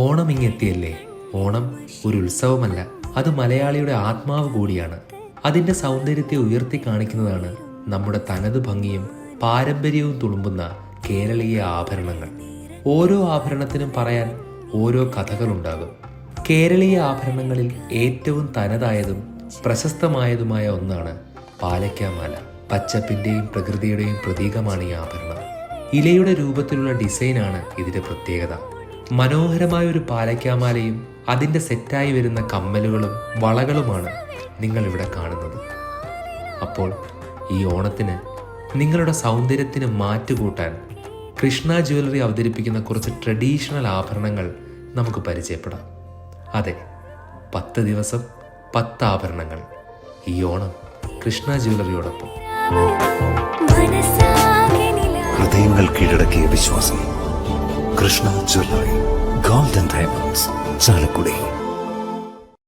ഓണം ഇങ്ങെത്തിയല്ലേ. ഓണം ഒരു ഉത്സവമല്ല, അത് മലയാളിയുടെ ആത്മാവ് കൂടിയാണ്. അതിൻ്റെ സൗന്ദര്യത്തെ ഉയർത്തി കാണിക്കുന്നതാണ് നമ്മുടെ തനത് ഭംഗിയും പാരമ്പര്യവും തുളുമ്പുന്ന കേരളീയ ആഭരണങ്ങൾ. ഓരോ ആഭരണത്തിനും പറയാൻ ഓരോ കഥകളുണ്ടാകും. കേരളീയ ആഭരണങ്ങളിൽ ഏറ്റവും തനതായതും പ്രശസ്തമായതുമായ ഒന്നാണ് പാലക്കാമാല. പച്ചപ്പിൻ്റെയും പ്രകൃതിയുടെയും പ്രതീകമാണ് ഈ ആഭരണം. ഇലയുടെ രൂപത്തിലുള്ള ഡിസൈനാണ് ഇതിൻ്റെ പ്രത്യേകത. മനോഹരമായൊരു പാലക്കാമാലയും അതിൻ്റെ സെറ്റായി വരുന്ന കമ്മലുകളും വളകളുമാണ് നിങ്ങളിവിടെ കാണുന്നത്. അപ്പോൾ ഈ ഓണത്തിന് നിങ്ങളുടെ സൗന്ദര്യത്തിന് മാറ്റുകൂട്ടാൻ കൃഷ്ണ ജ്വല്ലറി അവതരിപ്പിക്കുന്ന കുറച്ച് ട്രഡീഷണൽ ആഭരണങ്ങൾ നമുക്ക് പരിചയപ്പെടാം. അതെ, 10 ദിവസം 10 ആഭരണങ്ങൾ. ഈ ഓണം കൃഷ്ണ ജ്വല്ലറിയോടൊപ്പം. ഹൃദയങ്ങൾ കീഴടക്കിയ വിശ്വാസം. Krishna jewellery, golden diamonds, Chalakudy.